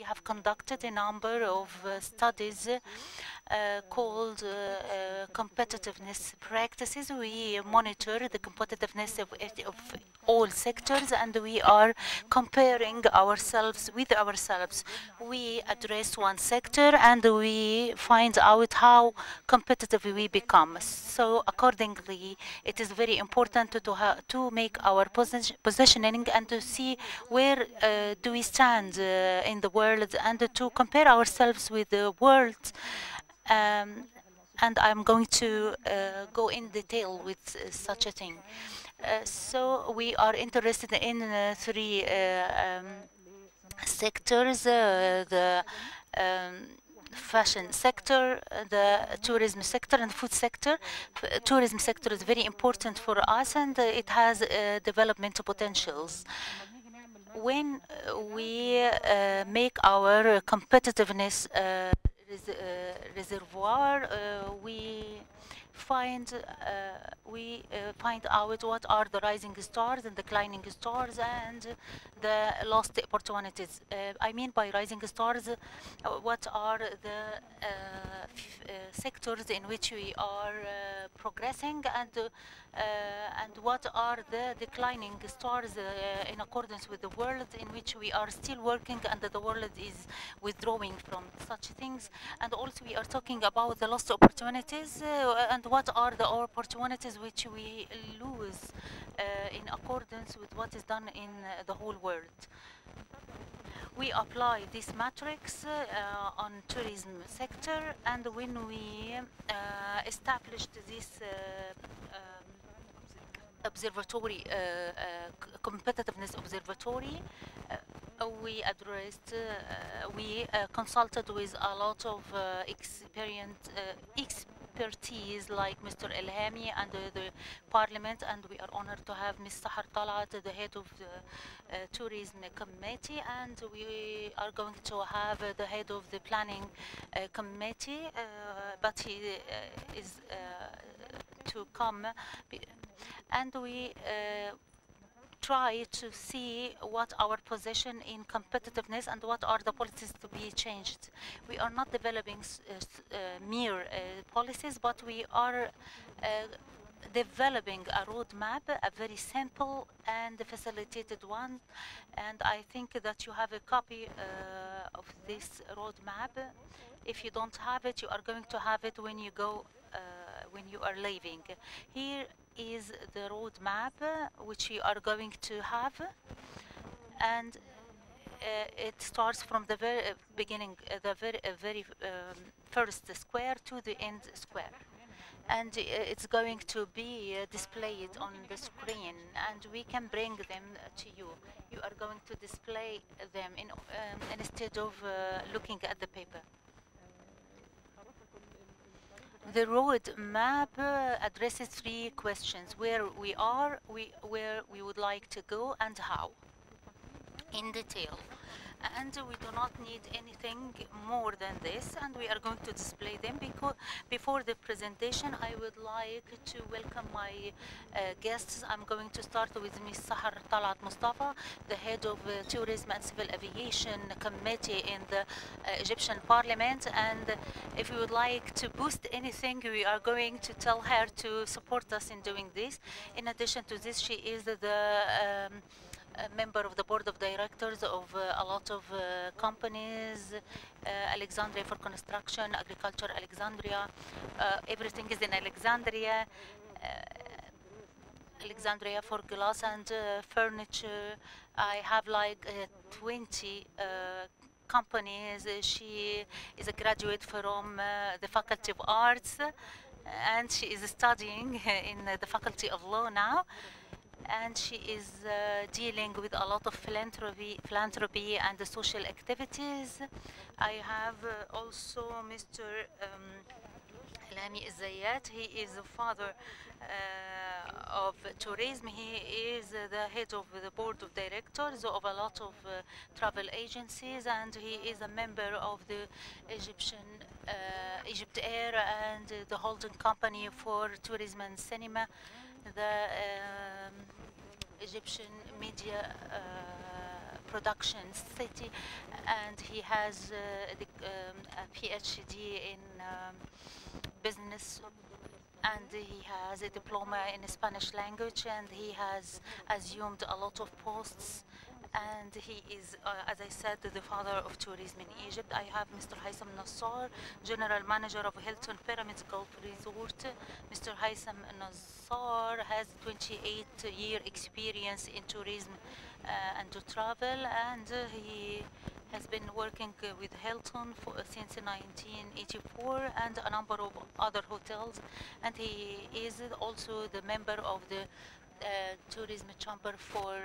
have conducted a number of studies called competitiveness practices. We monitor the competitiveness of all sectors, and we are comparing ourselves with ourselves. We address one sector and we find out how competitive we become. So accordingly, it is very important to make our positioning and to see where do we stand in the world, and to compare ourselves with the world. And I'm going to go in detail with such a thing. So we are interested in three sectors: the fashion sector, the tourism sector, and food sector. Tourism sector is very important for us, and it has development potentials. When we make our competitiveness reservoir, we find out what are the rising stars and declining stars and the lost opportunities. I mean by rising stars, what are the sectors in which we are progressing, and what are the declining stars in accordance with the world in which we are still working, and the world is withdrawing from such things. And also we are talking about the lost opportunities, and what are the opportunities which we lose in accordance with what is done in the whole world. We apply this matrix on tourism sector, and when we established this observatory, competitiveness observatory, we addressed, we consulted with a lot of expertise like Mr. Elhami and the Parliament, and we are honored to have Ms. Sahar Talat, the head of the Tourism Committee, and we are going to have the head of the Planning Committee, but he is to come, and we try to see what our position in competitiveness and what are the policies to be changed. We are not developing mere policies, but we are developing a roadmap, a very simple and facilitated one. And I think that you have a copy of this roadmap. If you don't have it, you are going to have it when you go, when you are leaving. Here is the roadmap which you are going to have, and it starts from the very beginning, the very first square to the end square, and it's going to be displayed on the screen, and we can bring them to you. You are going to display them instead of looking at the paper. The roadmap addresses three questions: where we are, where we would like to go, and how, in detail. And we do not need anything more than this, and we are going to display them. Because before the presentation, I would like to welcome my guests. I'm going to start with Ms. Sahar Talat Mustafa, the head of Tourism and Civil Aviation Committee in the Egyptian Parliament. And if we would like to boost anything, we are going to tell her to support us in doing this. In addition to this, she is the member of the board of directors of a lot of companies, Alexandria for construction, agriculture Alexandria, everything is in Alexandria, Alexandria for glass and furniture. I have like 20 companies. She is a graduate from the Faculty of Arts, and she is studying in the Faculty of Law now. And she is dealing with a lot of philanthropy and social activities. I have also Mr. Elhami Zayat. He is the father of tourism. He is the head of the board of directors of a lot of travel agencies, and he is a member of the Egypt Air and the holding company for tourism and cinema, the Egyptian Media production city, and he has a PhD in business, and he has a diploma in Spanish language, and he has assumed a lot of posts, and he is, as I said, the father of tourism in Egypt. I have Mr. Haitham Nassar, General Manager of Hilton Pyramids Gulf Resort. Mr. Haitham Nassar has 28-year experience in tourism and to travel, and he has been working with Hilton since 1984 and a number of other hotels, and he is also the member of the tourism chamber for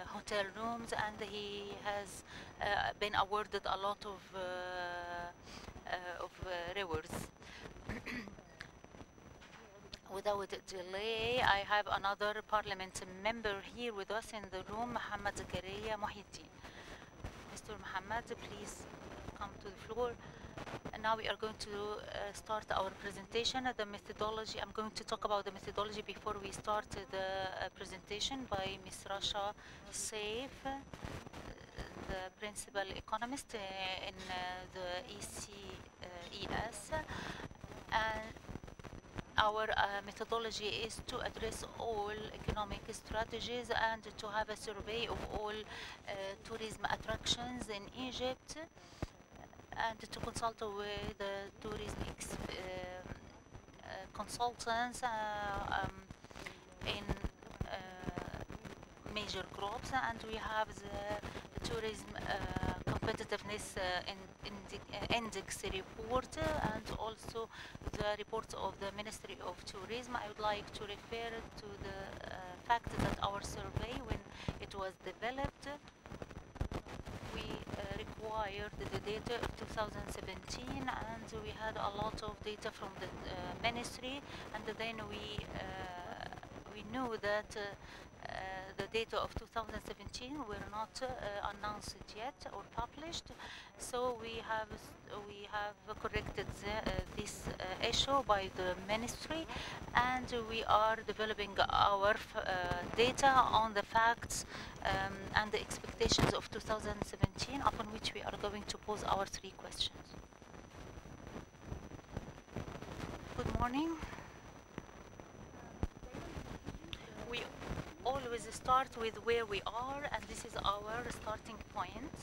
hotel rooms, and he has been awarded a lot of rewards. Without delay, I have another parliament member here with us in the room, Mohammed Zakaria Mohideen. Mr. Mohammed, please come to the floor. And now we are going to start our presentation. The methodology, I'm going to talk about the methodology before we start the presentation by Ms. Rasha Saif, the principal economist in the ECES. And our methodology is to address all economic strategies and to have a survey of all tourism attractions in Egypt, and to consult with the tourism consultants in major groups, and we have the tourism competitiveness index report, and also the reports of the Ministry of Tourism. I would like to refer to the fact that our survey, when it was developed, we required the data of 2017, and we had a lot of data from the ministry, and then we knew that the data of 2017 were not announced yet or published, so we have corrected this issue by the ministry, and we are developing our data on the facts and the expectations of 2017, upon which we are going to pose our 3 questions. Good morning. We always start with where we are, and this is our starting point.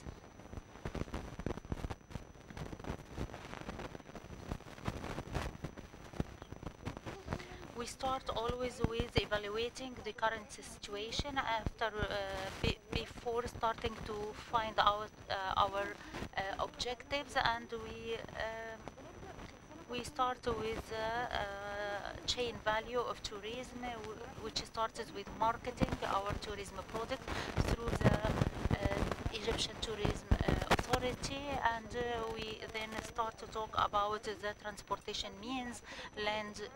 We start always with evaluating the current situation after before starting to find out our objectives, and we start with chain value of tourism, which starts with marketing our tourism product through the Egyptian Tourism Authority, and we then start to talk about the transportation means, land,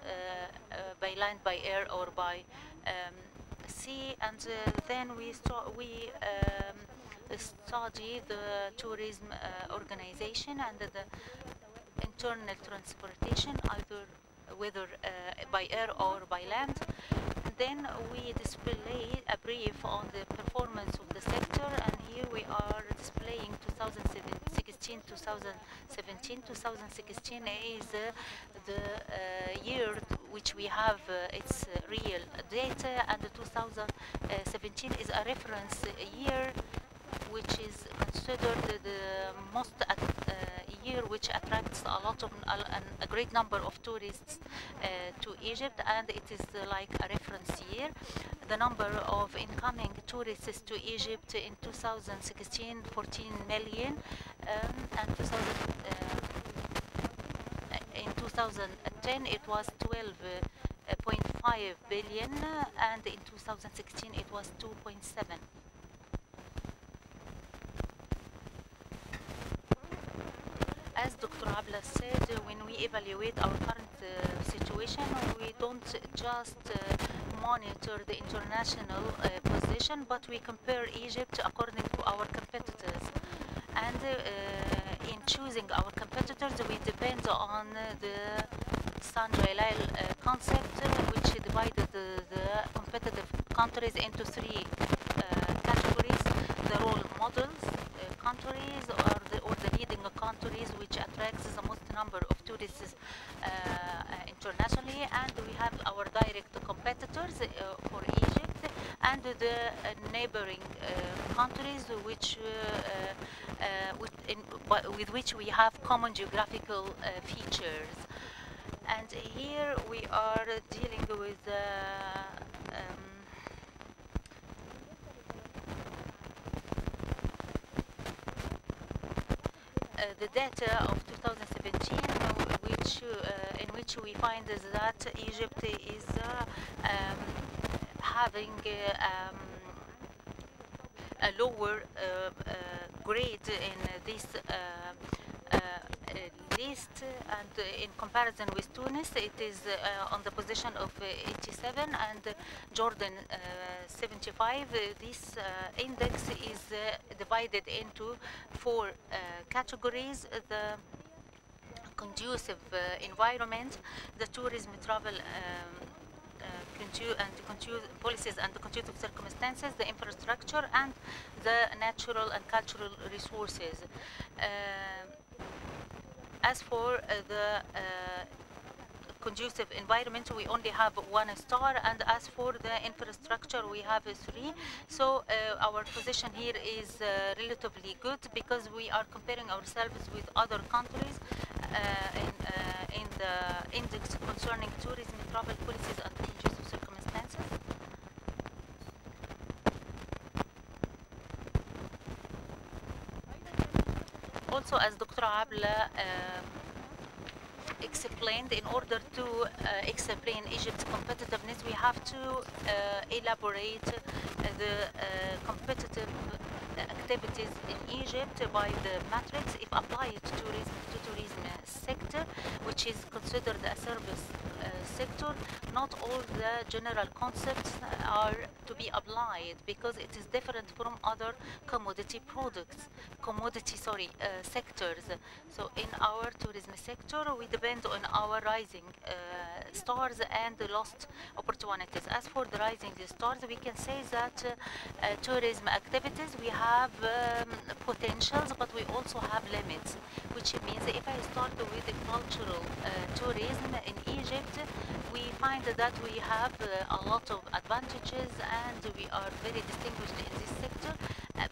by land, by air, or by sea, and then we study the tourism organization and the internal transportation, either whether by air or by land. And then we display a brief on the performance of the sector, and here we are displaying 2016, 2017. 2016 is the year which we have its real data, and 2017 is a reference year, which is considered the most year which attracts a great number of tourists to Egypt, and it is like a reference year. The number of incoming tourists to Egypt in 2016, 14 million, and in 2010 it was 12.5 billion, and in 2016 it was 2.7. As Dr. Abla said, when we evaluate our current situation, we don't just monitor the international position, but we compare Egypt according to our competitors. And in choosing our competitors, we depend on the San Jalal concept, which divided the competitive countries into 3 categories: the role models, countries, or the leading countries which attracts the most number of tourists internationally, and we have our direct competitors for Egypt and the neighboring countries with which we have common geographical features. And here we are dealing with the data of 2017, in which we find that Egypt is having a lower grade in this list, and in comparison with Tunis, it is on the position of 87 and Jordan 75. This index is divided into 4 categories: the conducive environment, the tourism travel policies and the conducive circumstances, the infrastructure, and the natural and cultural resources. As for the conducive environment, we only have 1 star, and as for the infrastructure, we have 3. So our position here is relatively good, because we are comparing ourselves with other countries in the index concerning tourism, travel policies, and conducive circumstances. Also, as Dr. Abla explained, in order to explain Egypt's competitiveness, we have to elaborate the competitive activities in Egypt by the matrix if applied to tourism sector, which is considered a service sector. Not all the general concepts are to be applied, because it is different from other sectors. So in our tourism sector, we depend on our rising stars and lost opportunities. As for the rising stars, we can say that tourism activities, we have potentials, but we also have limits, which means if I start with the cultural tourism in Egypt, we find that we have a lot of advantages and we are very distinguished in this sector,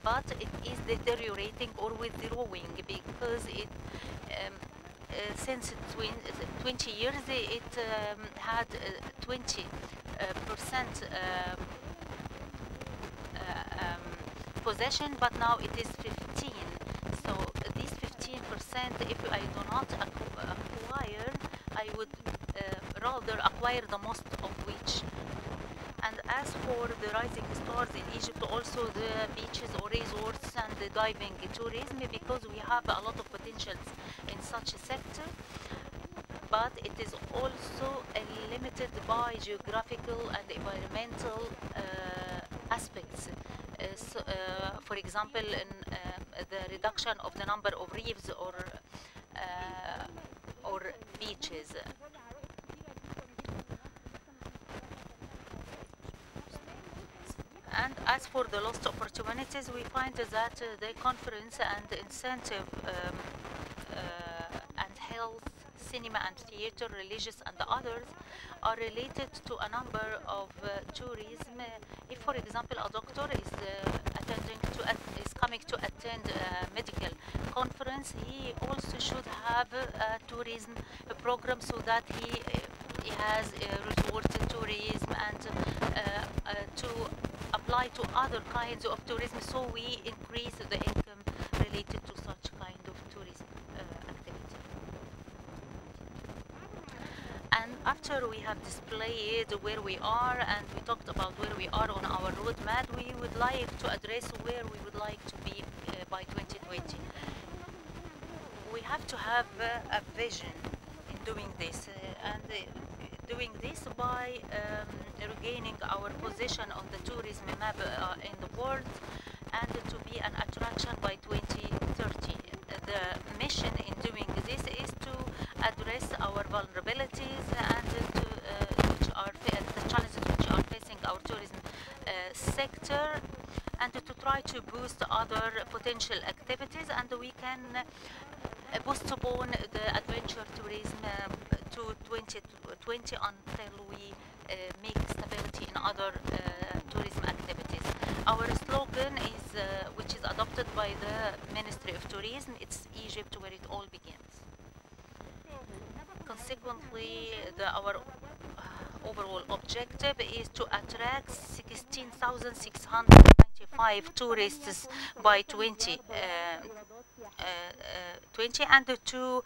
but it is deteriorating or withdrawing, because it since 20 years it had 20% possession, but now it is 15. So this 15%, if I do not acquire, I would rather acquire the most of which. And as for the rising stars in Egypt, also the beaches or resorts and the diving tourism, because we have a lot of potentials in such a sector, but it is also limited by geographical and environmental aspects. For example, in the reduction of the number of reefs or beaches. And as for the lost opportunities, we find that the conference and incentive and health, cinema and theater, religious and others are related to a number of tourism. If, for example, a doctor is coming to attend a medical conference, he also should have a tourism program, so that he has resort tourism and to apply to other kinds of tourism, so we increase the income related to such kind of tourism activity. And after we have displayed where we are and we talked about where we are on our roadmap, we would like to address where we would like to be by 2020. We have to have a vision in doing this, and doing this by regaining our position on the tourism map in the world, and to be an attraction by 2030. The mission in doing this is to address our vulnerabilities and the challenges which are facing our tourism sector, and to try to boost other potential activities, and we can postpone the adventure tourism to 2020 until we make stability in other tourism activities. Our slogan is, which is adopted by the Ministry of Tourism, it's Egypt where it all begins. Consequently, our overall objective is to attract 16,695 tourists by 2020 and to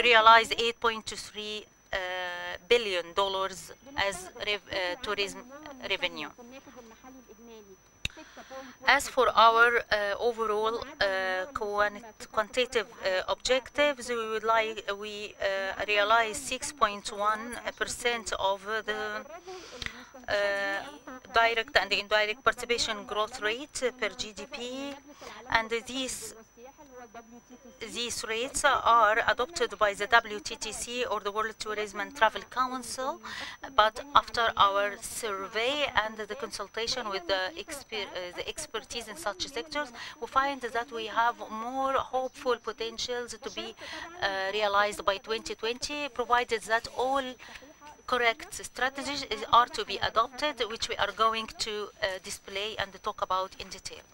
realize $8.3 billion as tourism revenue. As for our overall quantitative objectives, we realize 6.1% of the direct and indirect participation growth rate per GDP, and these rates are adopted by the WTTC, or the World Tourism and Travel Council, but after our survey and the consultation with the expertise in such sectors, we find that we have more hopeful potentials to be realized by 2020, provided that all correct strategies are to be adopted, which we are going to display and talk about in detail.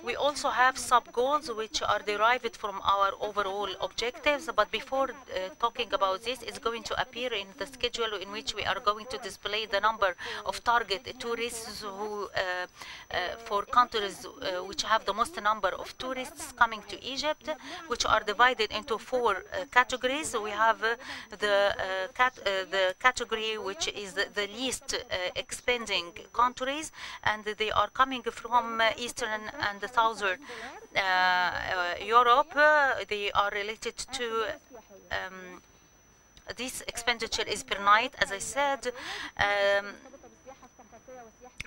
We also have sub-goals which are derived from our overall objectives, but before talking about this, it's going to appear in the schedule in which we are going to display the number of target tourists who, for countries which have the most number of tourists coming to Egypt, which are divided into 4 categories. We have the category which is the least expanding countries, and they are coming from Eastern and Southern Europe. They are related to this expenditure is per night, as I said.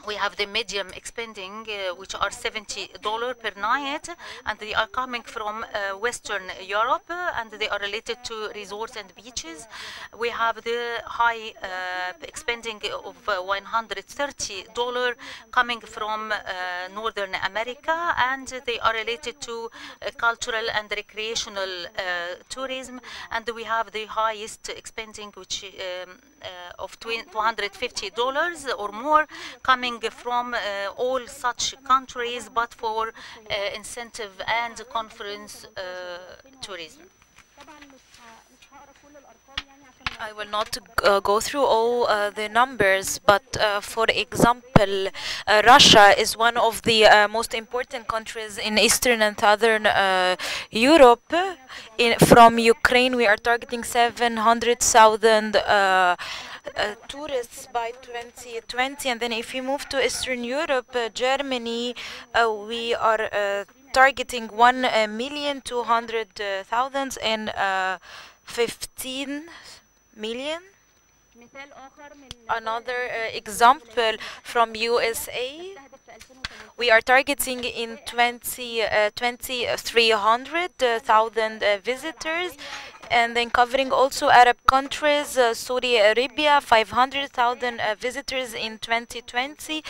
We have the medium expending, which are $70 per night, and they are coming from Western Europe, and they are related to resorts and beaches. We have the high expending of $130 coming from Northern America, and they are related to cultural and recreational tourism. And we have the highest expending, which of $250 or more, coming from all such countries, but for incentive and conference tourism. I will not go through all the numbers, but for example, Russia is one of the most important countries in Eastern and Southern Europe. From Ukraine, we are targeting 700,000 tourists by 2020, and then if you move to Eastern Europe, Germany, we are targeting 1,200,000 and 15 million. Another example from USA, we are targeting in 300,000 visitors, and then covering also Arab countries, Saudi Arabia, 500,000 visitors in 2020,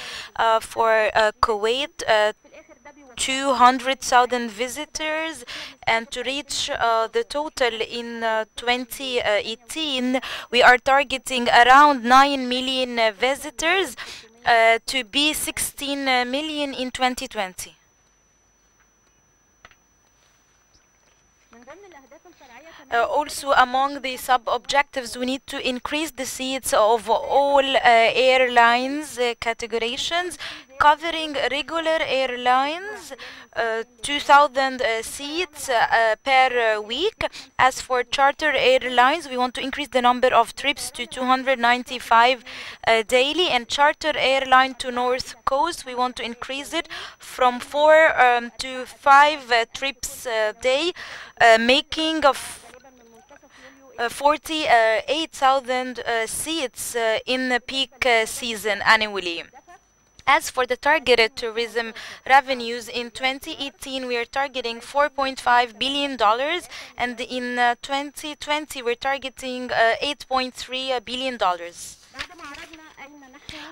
for Kuwait, 200,000 visitors, and to reach the total in 2018, we are targeting around 9 million visitors to be 16 million in 2020. Also, among the sub-objectives, we need to increase the seats of all airlines categorizations, covering regular airlines, 2,000 seats per week. As for charter airlines, we want to increase the number of trips to 295 daily, and charter airline to North Coast, we want to increase it from 4 to 5 trips a day, making of 48,000 seats in the peak season annually. As for the targeted tourism revenues, in 2018 we are targeting $4.5 billion, and in 2020 we're targeting $8.3 billion.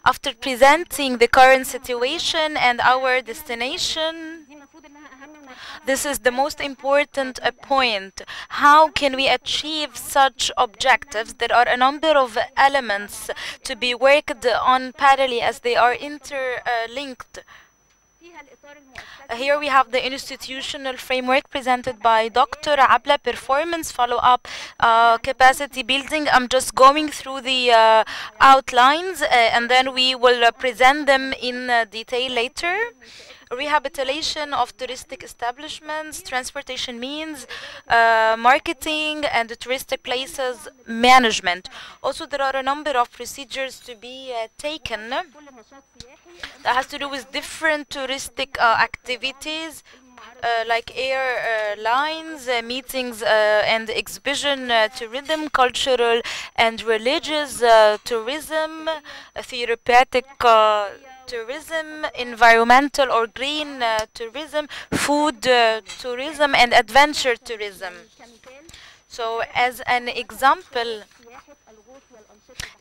After presenting the current situation and our destination, this is the most important point. How can we achieve such objectives? There are a number of elements to be worked on parallelly as they are interlinked. Here we have the institutional framework presented by Dr. Abla, performance, follow-up, capacity building. I'm just going through the outlines and then we will present them in detail later. Rehabilitation of touristic establishments, transportation means, marketing and touristic places management. Also, there are a number of procedures to be taken that has to do with different touristic activities, like airlines, meetings and exhibition tourism, cultural and religious tourism, therapeutic tourism, environmental or green tourism, food tourism, and adventure tourism. So as an example,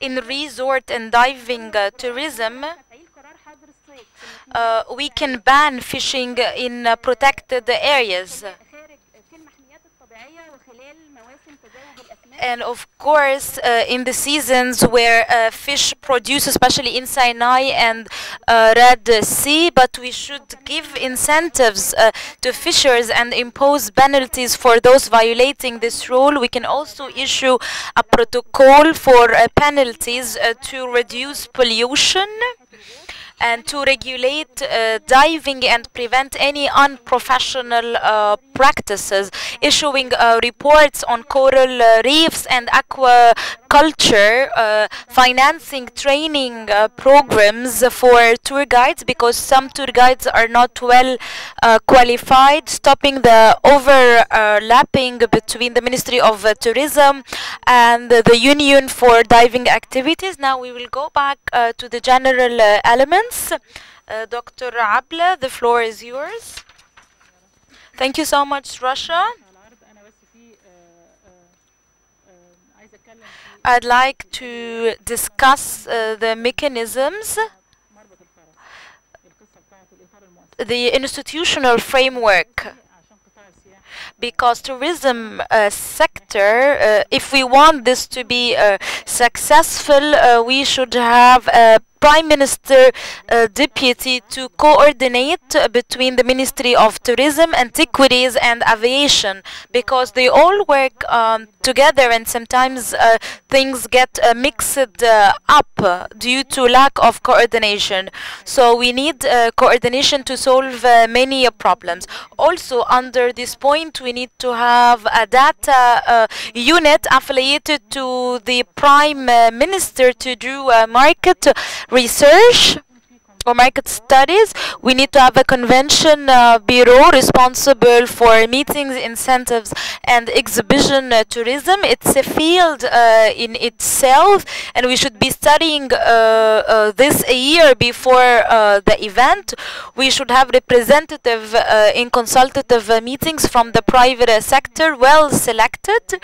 in resort and diving tourism, we can ban fishing in protected areas. And of course, in the seasons where fish produce, especially in Sinai and Red Sea, but we should give incentives to fishers and impose penalties for those violating this rule. We can also issue a protocol for penalties to reduce pollution and to regulate diving and prevent any unprofessional practices, issuing reports on coral reefs and aquaculture, financing training programs for tour guides because some tour guides are not well qualified, stopping the overlapping between the Ministry of Tourism and the Union for Diving Activities. Now we will go back to the general elements. Dr. Abla, the floor is yours. Thank you so much, Russia. I'd like to discuss the mechanisms, the institutional framework, because tourism sector, if we want this to be successful, we should have a Prime Minister deputy to coordinate between the Ministry of Tourism, Antiquities and Aviation, because they all work together and sometimes things get mixed up due to lack of coordination. So we need coordination to solve many problems. Also, under this point, we need to have a data unit affiliated to the Prime Minister to do market research or market studies. We need to have a convention bureau responsible for meetings, incentives and exhibition tourism. It's a field in itself and we should be studying this a year before the event. We should have representative in consultative meetings from the private sector, well selected.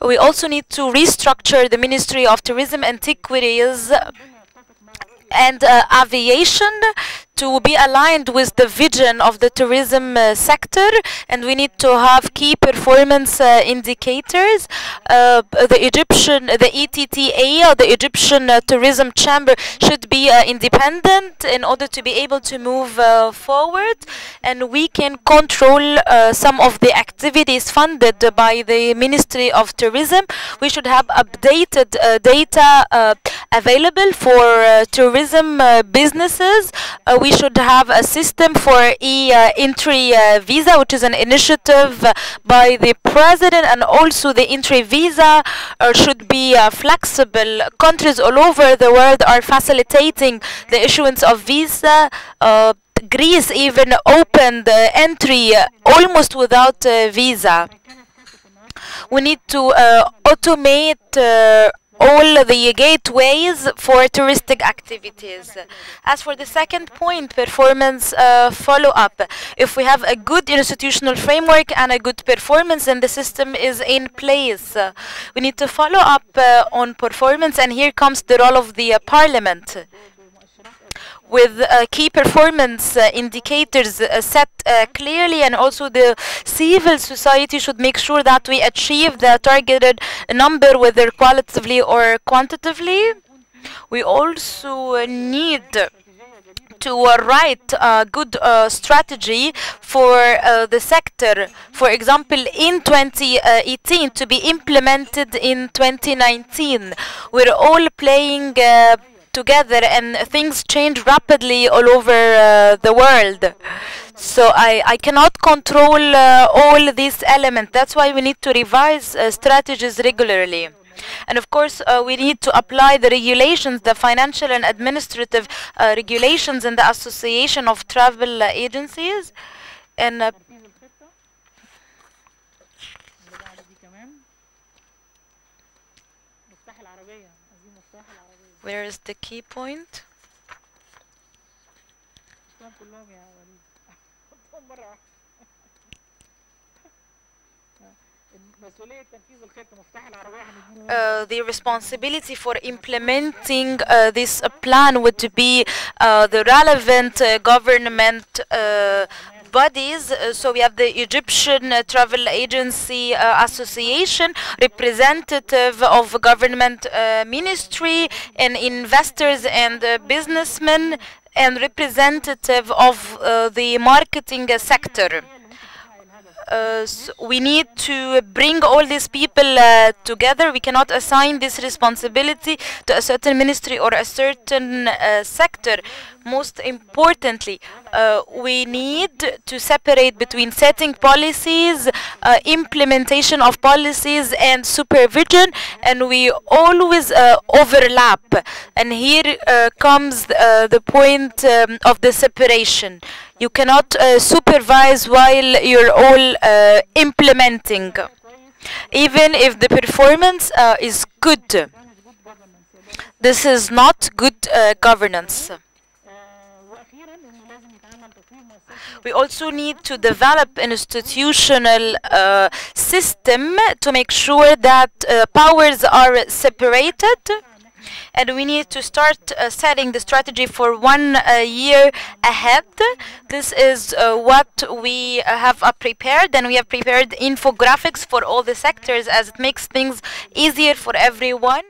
We also need to restructure the Ministry of Tourism, Antiquities and Aviation to be aligned with the vision of the tourism sector, and we need to have key performance indicators. The ETTA, the Egyptian Tourism Chamber, should be independent in order to be able to move forward, and we can control some of the activities funded by the Ministry of Tourism. We should have updated data available for tourism businesses. We should have a system for e-entry visa, which is an initiative by the president, and also the entry visa should be flexible. Countries all over the world are facilitating the issuance of visa. Greece even opened entry almost without visa. We need to automate all the gateways for touristic activities. As for the second point, performance follow-up. If we have a good institutional framework and a good performance, then the system is in place. We need to follow up on performance, and here comes the role of the parliament. with key performance indicators set clearly, and also the civil society should make sure that we achieve the targeted number, whether qualitatively or quantitatively. We also need to write a good strategy for the sector, for example, in 2018 to be implemented in 2019. We're all playing together, and things change rapidly all over the world. So I cannot control all these elements. That's why we need to revise strategies regularly. And of course, we need to apply the regulations, the financial and administrative regulations in the Association of Travel Agencies. And where is the key point? The responsibility for implementing this plan would be the relevant government bodies. So we have the Egyptian Travel Agency Association, representative of government ministry, and investors and businessmen, and representative of the marketing sector. So we need to bring all these people together. We cannot assign this responsibility to a certain ministry or a certain sector. Most importantly, we need to separate between setting policies, implementation of policies, and supervision, and we always overlap. And here comes the point of the separation. You cannot supervise while you're all implementing, even if the performance is good. This is not good governance. We also need to develop an institutional system to make sure that powers are separated. And we need to start setting the strategy for 1 year ahead. This is what we have prepared, and we have prepared infographics for all the sectors, as it makes things easier for everyone.